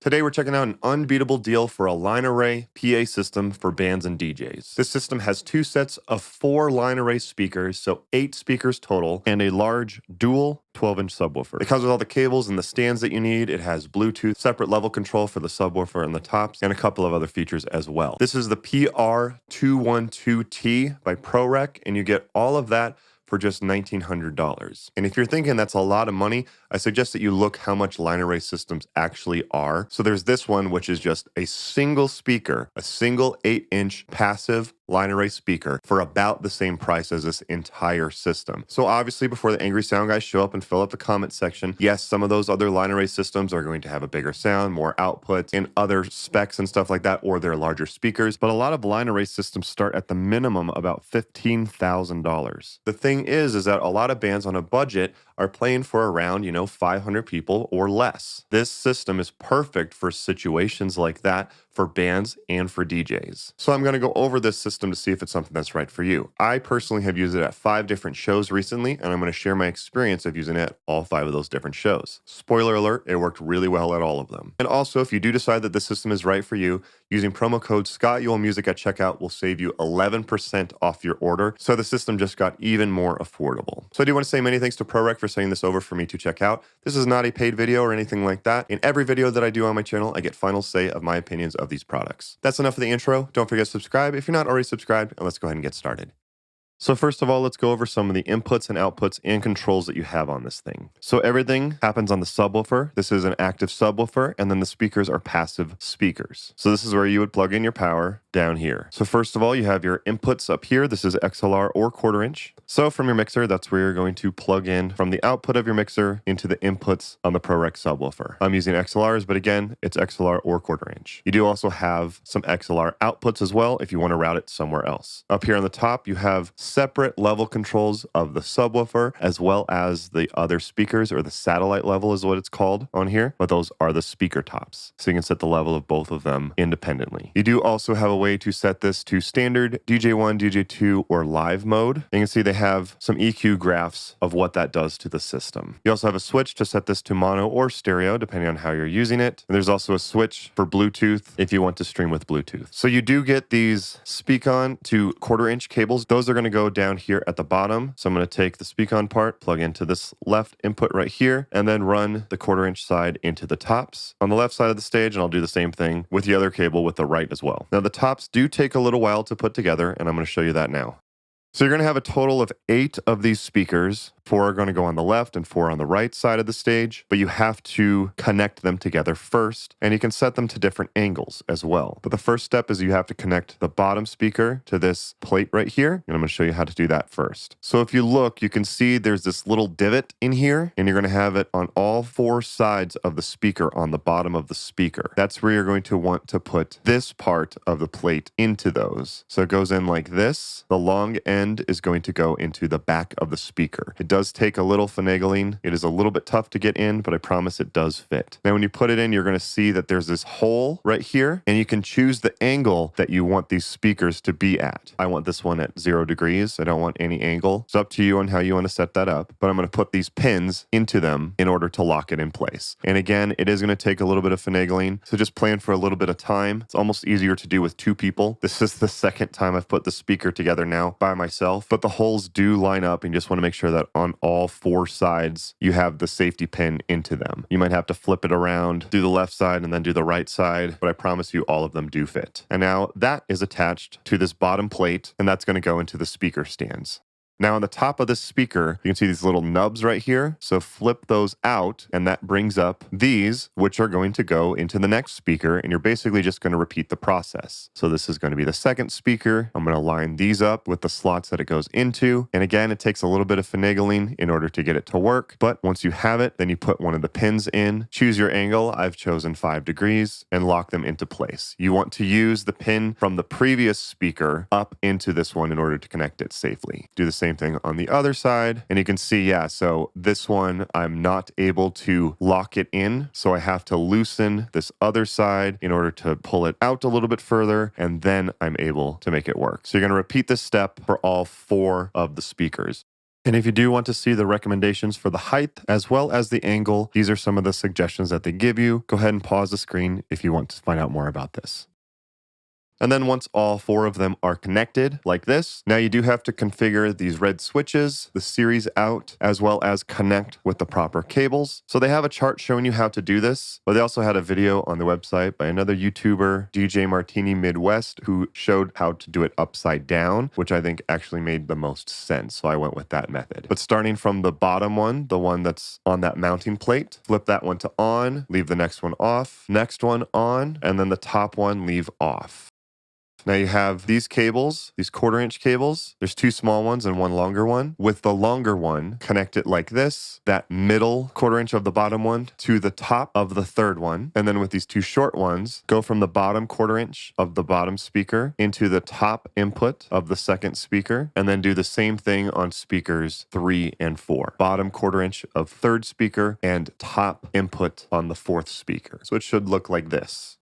Today we're checking out an unbeatable deal for a line array PA system for bands and DJs. This system has two sets of 4 line array speakers, so 8 speakers total, and a large dual 12-inch subwoofer. It comes with all the cables and the stands that you need. It has Bluetooth, separate level control for the subwoofer and the tops, and a couple of other features as well. This is the PR-212T by ProReck, and you get all of that for just $1,900. And if you're thinking that's a lot of money, I suggest that you look how much line array systems actually are. So there's this one, which is just a single speaker, a single 8-inch passive line array speaker for about the same price as this entire system. So obviously, before the angry sound guys show up and fill up the comment section, yes, some of those other line array systems are going to have a bigger sound, more output, and other specs and stuff like that, or they're larger speakers. But a lot of line array systems start at the minimum about $15,000. The thing is that a lot of bands on a budget are playing for around, 500 people or less. This system is perfect for situations like that, for bands and for DJs. So I'm going to go over this system to see if it's something that's right for you. I personally have used it at 5 different shows recently, and I'm going to share my experience of using it at all 5 of those different shows. Spoiler alert, it worked really well at all of them. And also, if you do decide that this system is right for you, using promo code ScottYuleMusic at checkout will save you 11% off your order, so the system just got even more affordable. So I do want to say many thanks to ProReck for sending this over for me to check out. This is not a paid video or anything like that. In every video that I do on my channel, I get final say of my opinions of these products. That's enough of the intro. Don't forget to subscribe if you're not already subscribed, and let's go ahead and get started. So first of all, let's go over some of the inputs and outputs and controls that you have on this thing. So everything happens on the subwoofer. This is an active subwoofer, and then the speakers are passive speakers. So this is where you would plug in your power down here. So first of all, you have your inputs up here. This is XLR or 1/4 inch. So from your mixer, that's where you're going to plug in from the output of your mixer into the inputs on the ProReck subwoofer. I'm using XLRs, but again, it's XLR or 1/4 inch. You do also have some XLR outputs as well if you want to route it somewhere else. Up here on the top, you have separate level controls of the subwoofer as well as the other speakers, or the satellite level is what it's called on here, but those are the speaker tops. So you can set the level of both of them independently. You do also have a way to set this to standard, DJ1, DJ2, or live mode. And you can see they have some EQ graphs of what that does to the system. You also have a switch to set this to mono or stereo, depending on how you're using it. And there's also a switch for Bluetooth if you want to stream with Bluetooth. So you do get these speak-on to 1/4 inch cables. Those are going to go down here at the bottom. So I'm going to take the speak-on part, plug into this left input right here, and then run the 1/4 inch side into the tops on the left side of the stage, and I'll do the same thing with the other cable with the right as well. Now the tops do take a little while to put together, and I'm going to show you that now. So you're going to have a total of 8 of these speakers. 4 are going to go on the left and 4 on the right side of the stage, but you have to connect them together first, and you can set them to different angles as well. But the first step is you have to connect the bottom speaker to this plate right here, and I'm going to show you how to do that first. So if you look, you can see there's this little divot in here, and you're going to have it on all 4 sides of the speaker on the bottom of the speaker. That's where you're going to want to put this part of the plate into those. So it goes in like this. The long end is going to go into the back of the speaker. It does take a little finagling. It is a little bit tough to get in, but I promise it does fit. Now, when you put it in, you're going to see that there's this hole right here, and you can choose the angle that you want these speakers to be at. I want this one at 0 degrees. I don't want any angle. It's up to you on how you want to set that up, but I'm going to put these pins into them in order to lock it in place. And again, it is going to take a little bit of finagling, so just plan for a little bit of time. It's almost easier to do with 2 people. This is the second time I've put the speaker together now by myself, but the holes do line up, and you just want to make sure that on all 4 sides you have the safety pin into them. You might have to flip it around, do the left side and then do the right side, but I promise you all of them do fit. And now that is attached to this bottom plate, and that's going to go into the speaker stands. Now on the top of this speaker, you can see these little nubs right here. So flip those out, and that brings up these, which are going to go into the next speaker, and you're basically just going to repeat the process. So this is going to be the second speaker. I'm going to line these up with the slots that it goes into. And again, it takes a little bit of finagling in order to get it to work. But once you have it, then you put one of the pins in, choose your angle. I've chosen 5 degrees, and lock them into place. You want to use the pin from the previous speaker up into this one in order to connect it safely. Do the same thing on the other side, and you can see, yeah, so this one I'm not able to lock it in, so I have to loosen this other side in order to pull it out a little bit further, and then I'm able to make it work. So you're going to repeat this step for all 4 of the speakers. And if you do want to see the recommendations for the height as well as the angle, these are some of the suggestions that they give you. Go ahead and pause the screen if you want to find out more about this. And then once all four of them are connected like this, now you do have to configure these red switches, the series out, as well as connect with the proper cables. So they have a chart showing you how to do this, but they also had a video on the website by another YouTuber, DJ Martini Midwest, who showed how to do it upside down, which I think actually made the most sense. So I went with that method. But starting from the bottom one, the one that's on that mounting plate, flip that one to on, leave the next one off, next one on, and then the top one leave off. Now you have these cables, these 1/4-inch cables. There's two small ones and one longer one. With the longer one, connect it like this, that middle 1/4-inch of the bottom one to the top of the third one. And then with these two short ones, go from the bottom 1/4-inch of the bottom speaker into the top input of the second speaker. And then do the same thing on speakers 3 and 4. Bottom 1/4-inch of third speaker and top input on the fourth speaker. So it should look like this.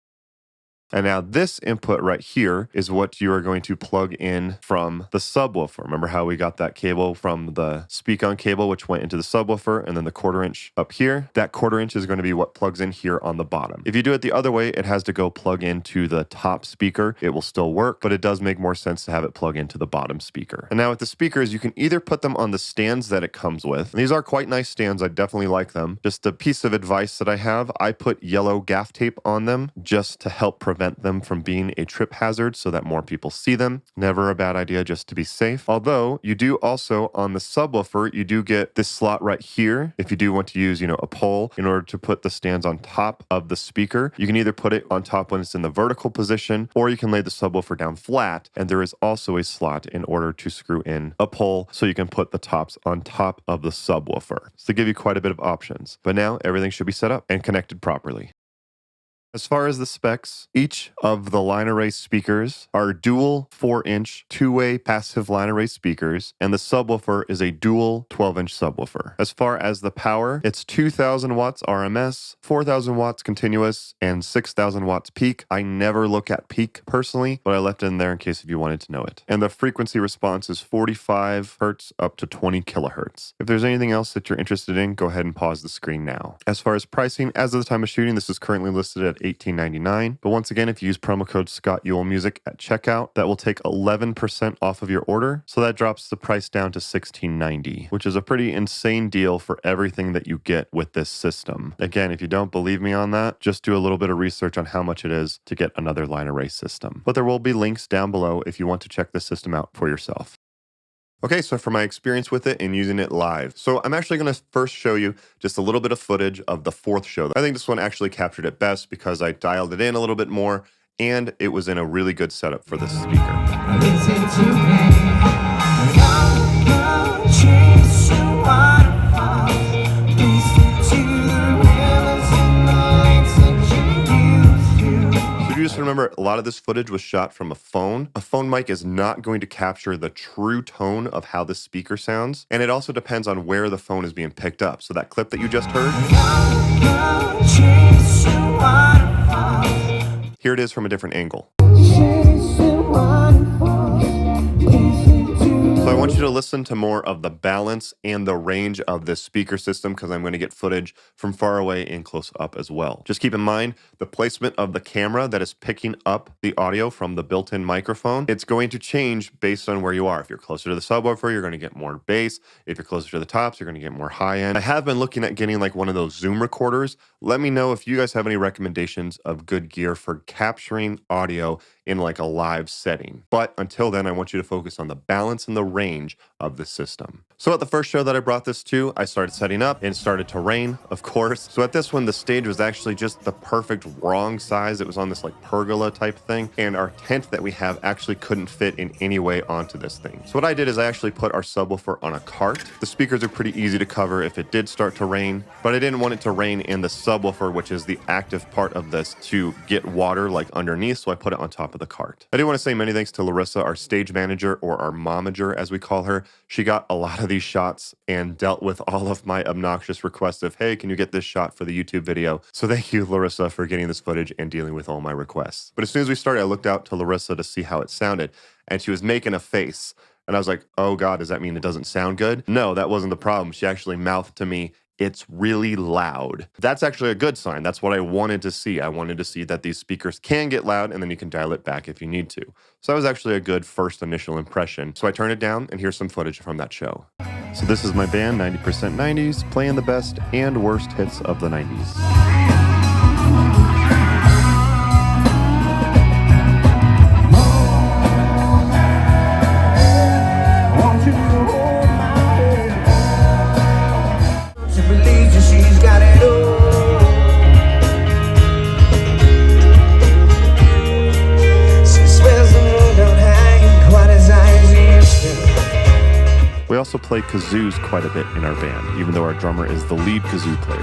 And now this input right here is what you are going to plug in from the subwoofer. Remember how we got that cable from the speak-on cable, which went into the subwoofer, and then the 1/4-inch up here? That 1/4-inch is going to be what plugs in here on the bottom. If you do it the other way, it has to go plug into the top speaker. It will still work, but it does make more sense to have it plug into the bottom speaker. And now with the speakers, you can either put them on the stands that it comes with. These are quite nice stands. I definitely like them. Just a piece of advice that I have, I put yellow gaff tape on them just to help prevent them from being a trip hazard so that more people see them. Never a bad idea, just to be safe. Although you do also on the subwoofer, you do get this slot right here. If you do want to use, a pole in order to put the stands on top of the speaker, you can either put it on top when it's in the vertical position, or you can lay the subwoofer down flat. And there is also a slot in order to screw in a pole so you can put the tops on top of the subwoofer. So they give you quite a bit of options. But now everything should be set up and connected properly. As far as the specs, each of the line array speakers are dual 4-inch two-way passive line array speakers, and the subwoofer is a dual 12-inch subwoofer. As far as the power, it's 2,000 watts RMS, 4,000 watts continuous, and 6,000 watts peak. I never look at peak personally, but I left it in there in case if you wanted to know it. And the frequency response is 45 hertz up to 20 kilohertz. If there's anything else that you're interested in, go ahead and pause the screen now. As far as pricing, as of the time of shooting, this is currently listed at $18.99. But once again, if you use promo code ScottYuleMusic at checkout, that will take 11% off of your order. So that drops the price down to $16.90, which is a pretty insane deal for everything that you get with this system. Again, if you don't believe me on that, just do a little bit of research on how much it is to get another line array system. But there will be links down below if you want to check this system out for yourself. Okay, so for my experience with it and using it live. So I'm actually going to first show you just a little bit of footage of the fourth show. I think this one actually captured it best because I dialed it in a little bit more and it was in a really good setup for this speaker. Listen to me. Go chase your waterfall. Listen to the rivers and the lakes that you used to. So you just remember, a lot of this footage was shot from a phone. A phone mic is not going to capture the true tone of how the speaker sounds. And it also depends on where the phone is being picked up. So that clip that you just heard, Go chase your waterfall. here it is from a different angle. Chase your waterfall. Listen to So I want you to listen to more of the balance and the range of this speaker system because I'm going to get footage from far away and close up as well. Just keep in mind the placement of the camera that is picking up the audio from the built-in microphone. It's going to change based on where you are. If you're closer to the subwoofer, you're going to get more bass. If you're closer to the tops, you're going to get more high end. I have been looking at getting like one of those Zoom recorders. Let me know if you guys have any recommendations of good gear for capturing audio in like a live setting. But until then, I want you to focus on the balance and the range of the system. So at the first show that I brought this to, I started setting up and it started to rain, of course. So at this one, the stage was actually just the perfect wrong size. It was on this like pergola type thing. And our tent that we have actually couldn't fit in any way onto this thing. So what I did is I actually put our subwoofer on a cart. The speakers are pretty easy to cover if it did start to rain, but I didn't want it to rain in the subwoofer, which is the active part of this, to get water like underneath. So I put it on top of the cart. I do want to say many thanks to Larissa, our stage manager, or our momager as we call her. She got a lot of these shots and dealt with all of my obnoxious requests of, hey, can you get this shot for the YouTube video? So thank you, Larissa, for getting this footage and dealing with all my requests. But as soon as we started, I looked out to Larissa to see how it sounded, and she was making a face. And I was like, oh God, does that mean it doesn't sound good? No, that wasn't the problem. She actually mouthed to me, it's really loud. That's actually a good sign. That's what I wanted to see. I wanted to see that these speakers can get loud and then you can dial it back if you need to. So that was actually a good first initial impression. So I turned it down and here's some footage from that show. So this is my band, 90% 90s, playing the best and worst hits of the 90s. We also play kazoos quite a bit in our band, even though our drummer is the lead kazoo player.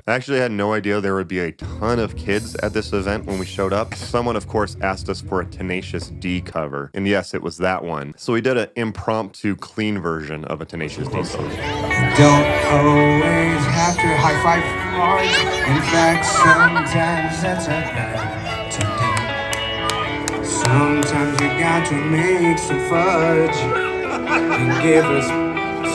I actually had no idea there would be a ton of kids at this event when we showed up. Someone, of course, asked us for a Tenacious D cover, and yes, it was that one. So we did an impromptu clean version of a Tenacious D song. Don't always have to high five hard. In fact, sometimes that's a bad to do. Sometimes you got to make some fudge and give us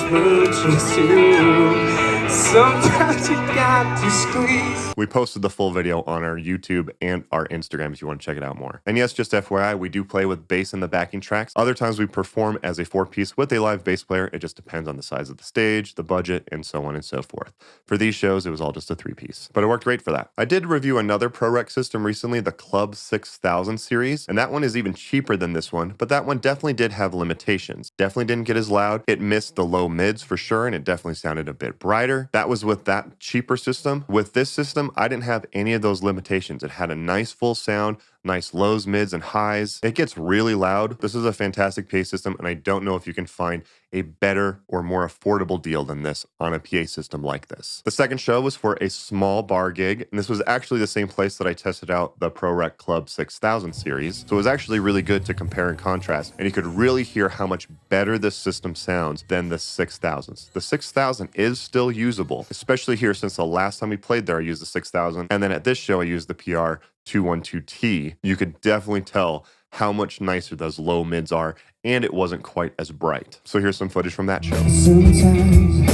smooches too. Sometimes you got to squeeze. We posted the full video on our YouTube and our Instagram if you want to check it out more. And yes, just FYI, we do play with bass in the backing tracks. Other times we perform as a 4-piece with a live bass player. It just depends on the size of the stage, the budget, and so on and so forth. For these shows, it was all just a 3-piece, but it worked great for that. I did review another ProReck system recently, the Club 6000 series, and that one is even cheaper than this one, but that one definitely did have limitations. Definitely didn't get as loud. It missed the low mids for sure, and it definitely sounded a bit brighter. That was with that cheaper system. With this system, I didn't have any of those limitations. It had a nice full sound, nice lows, mids, and highs. It gets really loud. This is a fantastic PA system, and I don't know if you can find a better or more affordable deal than this on a PA system like this. The second show was for a small bar gig, and this was actually the same place that I tested out the ProReck Club 6000 series. So it was actually really good to compare and contrast, and you could really hear how much better this system sounds than the 6000s. The 6000 is still usable, especially here since the last time we played there I used the 6000, and then at this show I used the PR-212T. You could definitely tell how much nicer those low mids are, and it wasn't quite as bright. So here's some footage from that show. Sometimes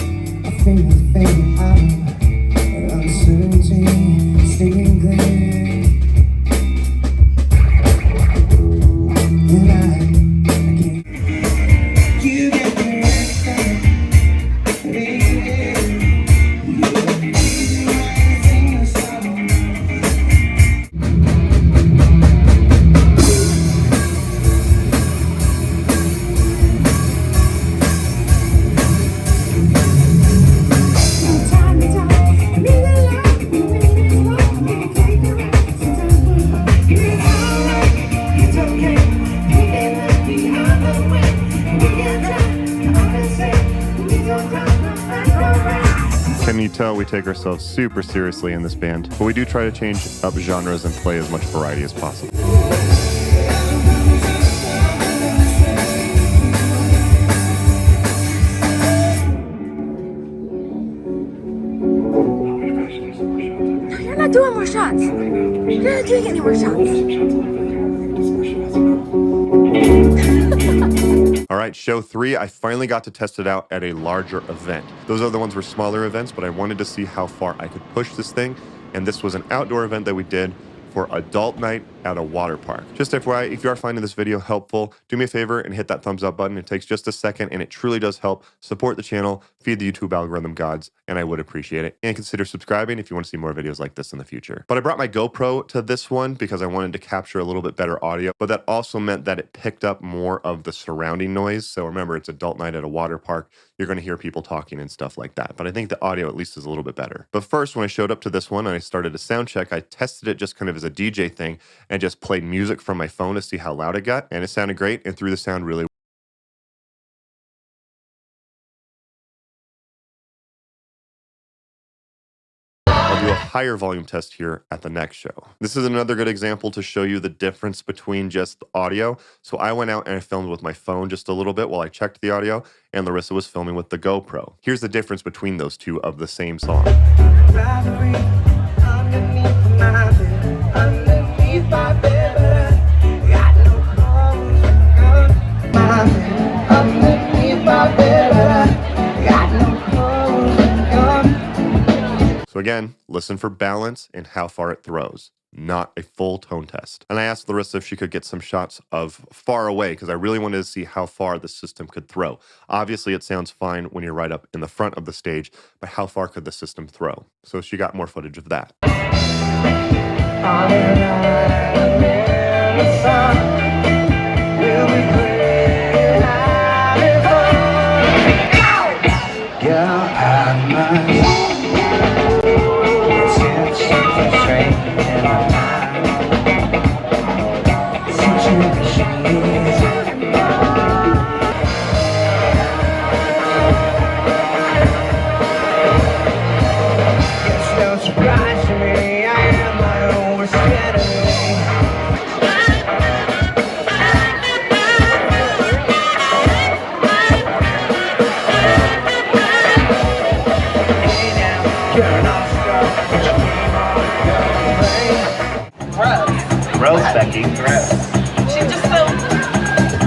I think the thing out, uncertainty, sticking clear. And I can't. You get the rest of it, baby. You sing the song. Can you tell we take ourselves super seriously in this band? But we do try to change up genres and play as much variety as possible. You're not doing more shots. You're not doing any more shots. All right, show 3, I finally got to test it out at a larger event. Those other ones were smaller events, but I wanted to see how far I could push this thing, and this was an outdoor event that we did for adult night at a water park. Just FYI, if you are finding this video helpful, do me a favor and hit that thumbs up button. It takes just a second, and it truly does help support the channel, feed the YouTube algorithm gods, and I would appreciate it. And consider subscribing if you want to see more videos like this in the future. But I brought my GoPro to this one because I wanted to capture a little bit better audio, but that also meant that it picked up more of the surrounding noise. So remember, it's adult night at a water park. You're going to hear people talking and stuff like that. But I think the audio at least is a little bit better. But first, when I showed up to this one and I started a sound check, I tested it just kind of as a DJ thing and just played music from my phone to see how loud it got. And it sounded great and threw the sound really well. I'll do a higher volume test here at the next show. This is another good example to show you the difference between just audio. So I went out and I filmed with my phone just a little bit while I checked the audio, and Larissa was filming with the GoPro. Here's the difference between those two of the same song. Valerie, underneath my bed. So again, listen for balance and how far it throws, not a full tone test. And I asked Larissa if she could get some shots of far away because I really wanted to see how far the system could throw. Obviously, it sounds fine when you're right up in the front of the stage, but how far could the system throw? So she got more footage of that. Gross, Becky. Gross. She's just so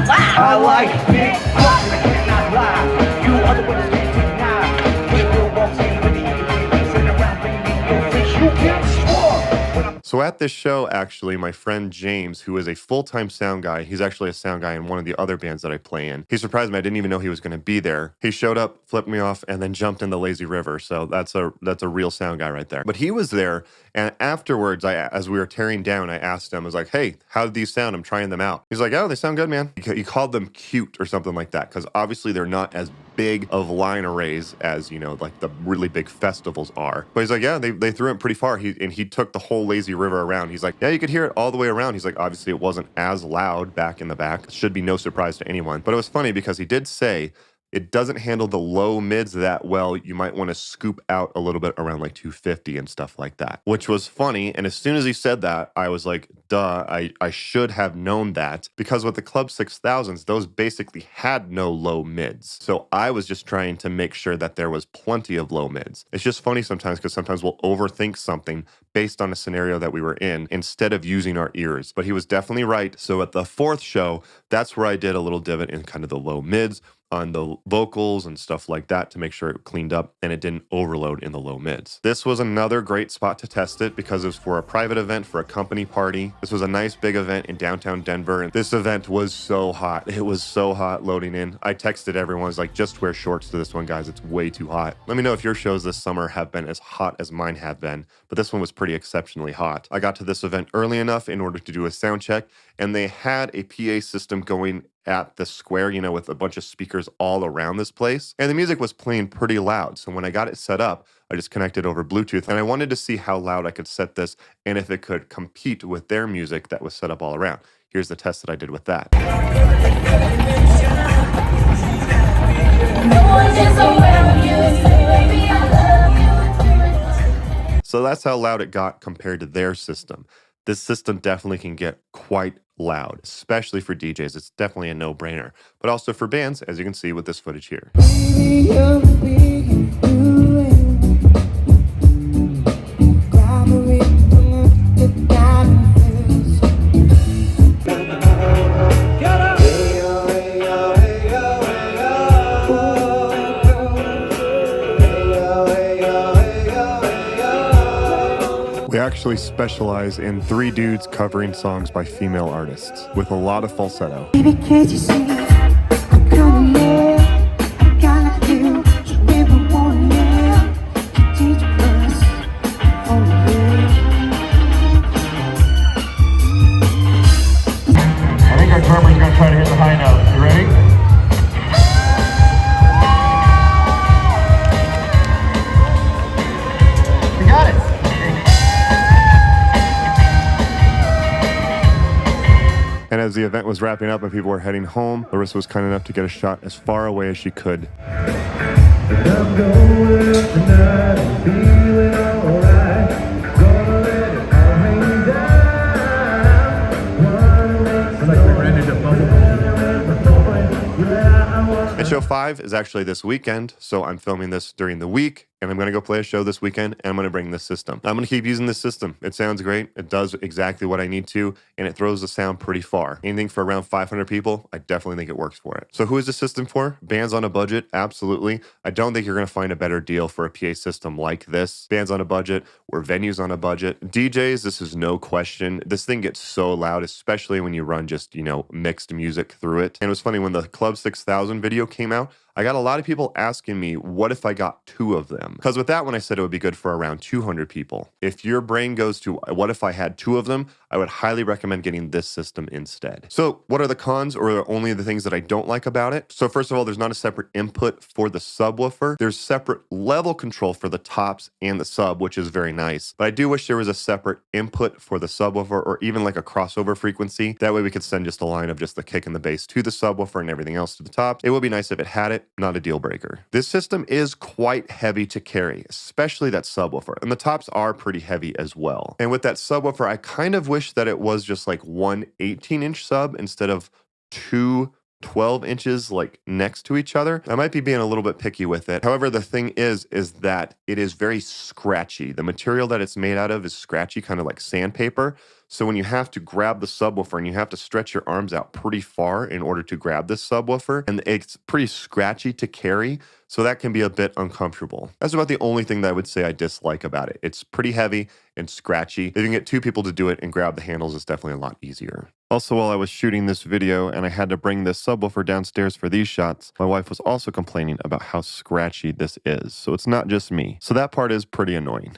loud. I like big butts, I cannot lie. You are the one that can't deny. When you walk in with the sitting around thinking your face, you get strong. So at this show, actually, my friend James, who is a full-time sound guy, he's actually a sound guy in one of the other bands that I play in. He surprised me. I didn't even know he was going to be there. He showed up, flipped me off, and then jumped in the lazy river. So that's a real sound guy right there. But he was there, and afterwards, as we were tearing down, I asked him, I was like, hey, how did these sound? I'm trying them out. He's like, oh, they sound good, man. He called them cute or something like that, because obviously they're not as big of line arrays as, you know, like the really big festivals are. But he's like, yeah, they threw it pretty far. He took the whole lazy river around. He's like, yeah, you could hear it all the way around. He's like, obviously it wasn't as loud back in the back. It should be no surprise to anyone. But it was funny because he did say it doesn't handle the low mids that well. You might want to scoop out a little bit around like 250 and stuff like that, which was funny. And as soon as he said that, I was like, duh, I should have known that, because with the Club 6000s, those basically had no low mids. So I was just trying to make sure that there was plenty of low mids. It's just funny sometimes because sometimes we'll overthink something based on a scenario that we were in instead of using our ears. But he was definitely right. So at the fourth show, that's where I did a little divot in kind of the low mids on the vocals and stuff like that to make sure it cleaned up and it didn't overload in the low mids. This was another great spot to test it because it was for a private event for a company party. This was a nice big event in downtown Denver, and this event was so hot. It was so hot loading in. I texted everyone, I was like, just wear shorts to this one, guys. It's way too hot. Let me know if your shows this summer have been as hot as mine have been, but this one was pretty exceptionally hot. I got to this event early enough in order to do a sound check, and they had a PA system going at the square, you know, with a bunch of speakers all around this place. And the music was playing pretty loud. So when I got it set up, I just connected over Bluetooth, and I wanted to see how loud I could set this and if it could compete with their music that was set up all around. Here's the test that I did with that. So that's how loud it got compared to their system. This system definitely can get quite loud, especially for DJs. It's definitely a no-brainer, but also for bands, as you can see with this footage here. We actually specialize in 3 dudes covering songs by female artists with a lot of falsetto. Baby, can't you see? I'm gonna live. I got you. So never wanna live. Teach us. I think our drummer's gonna try to hit the high note. You ready? You got it. And as the event was wrapping up and people were heading home, Larissa was kind enough to get a shot as far away as she could. And show 5 is actually this weekend, so I'm filming this during the week. and I'm going to go play a show this weekend, and I'm going to bring this system. I'm going to keep using this system. It sounds great. It does exactly what I need to, and it throws the sound pretty far. Anything for around 500 people, I definitely think it works for it. So who is this system for? Bands on a budget? Absolutely. I don't think you're going to find a better deal for a PA system like this. Bands on a budget or venues on a budget. DJs, this is no question. This thing gets so loud, especially when you run just, mixed music through it. And it was funny when the Club 6000 video came out, I got a lot of people asking me, what if I got 2 of them? Because with that one, I said it would be good for around 200 people. If your brain goes to, what if I had 2 of them? I would highly recommend getting this system instead. So what are the cons, or only the things that I don't like about it? So first of all, there's not a separate input for the subwoofer. There's separate level control for the tops and the sub, which is very nice. But I do wish there was a separate input for the subwoofer, or even like a crossover frequency. That way we could send just a line of just the kick and the bass to the subwoofer and everything else to the top. It would be nice if it had it. Not a deal breaker. This system is quite heavy to carry, especially that subwoofer, and the tops are pretty heavy as well. And with that subwoofer, I kind of wish that it was just like one 18-inch sub instead of 2 12 inches like next to each other. I might be being a little bit picky with it. However, the thing is that it is very scratchy. The material that it's made out of is scratchy, kind of like sandpaper. So when you have to grab the subwoofer and you have to stretch your arms out pretty far in order to grab this subwoofer, and it's pretty scratchy to carry, so that can be a bit uncomfortable. That's about the only thing that I would say I dislike about it. It's pretty heavy and scratchy. If you can get 2 people to do it and grab the handles, it's definitely a lot easier. Also, while I was shooting this video and I had to bring this subwoofer downstairs for these shots, my wife was also complaining about how scratchy this is. So it's not just me. So that part is pretty annoying.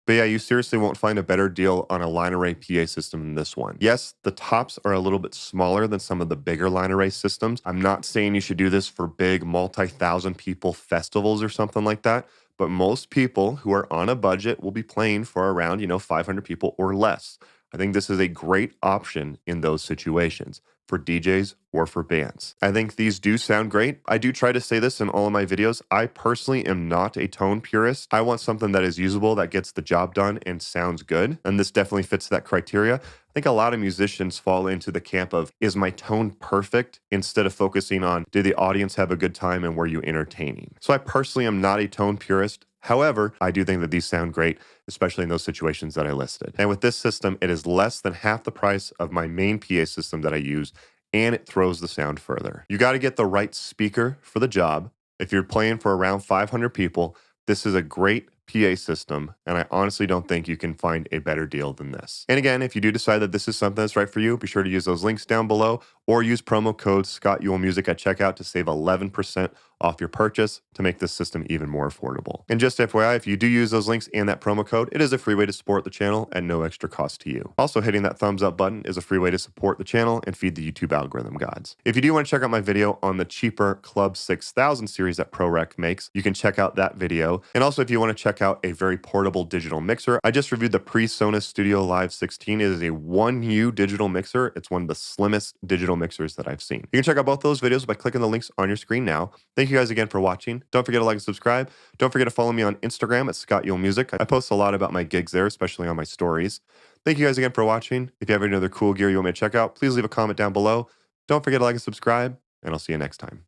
But yeah, you seriously won't find a better deal on a line array PA system than this one. Yes, the tops are a little bit smaller than some of the bigger line array systems. I'm not saying you should do this for big multi-thousand people festivals or something like that, but most people who are on a budget will be playing for around, 500 people or less. I think this is a great option in those situations for DJs or for bands. I think these do sound great. I do try to say this in all of my videos. I personally am not a tone purist. I want something that is usable, that gets the job done and sounds good. And this definitely fits that criteria. I think a lot of musicians fall into the camp of, is my tone perfect? Instead of focusing on, did the audience have a good time and were you entertaining? So I personally am not a tone purist. However, I do think that these sound great, especially in those situations that I listed. And with this system, it is less than half the price of my main PA system that I use, and it throws the sound further. You got to get the right speaker for the job. If you're playing for around 500 people, this is a great PA system, and I honestly don't think you can find a better deal than this. And again, if you do decide that this is something that's right for you, be sure to use those links down below, or use promo code ScottYuleMusic at checkout to save 11% off your purchase to make this system even more affordable. And just FYI, if you do use those links and that promo code, it is a free way to support the channel at no extra cost to you. Also, hitting that thumbs up button is a free way to support the channel and feed the YouTube algorithm gods. If you do want to check out my video on the cheaper Club 6000 series that ProReck makes, you can check out that video. And also, if you want to check out a very portable digital mixer, I just reviewed the PreSonus Studio Live 16. It is a 1U digital mixer. It's one of the slimmest digital mixers that I've seen. You can check out both those videos by clicking the links on your screen now. Thank you guys again for watching. Don't forget to like and subscribe. Don't forget to follow me on Instagram at ScottYuleMusic. I post a lot about my gigs there, especially on my stories. Thank you guys again for watching. If you have any other cool gear you want me to check out, please leave a comment down below. Don't forget to like and subscribe, and I'll see you next time.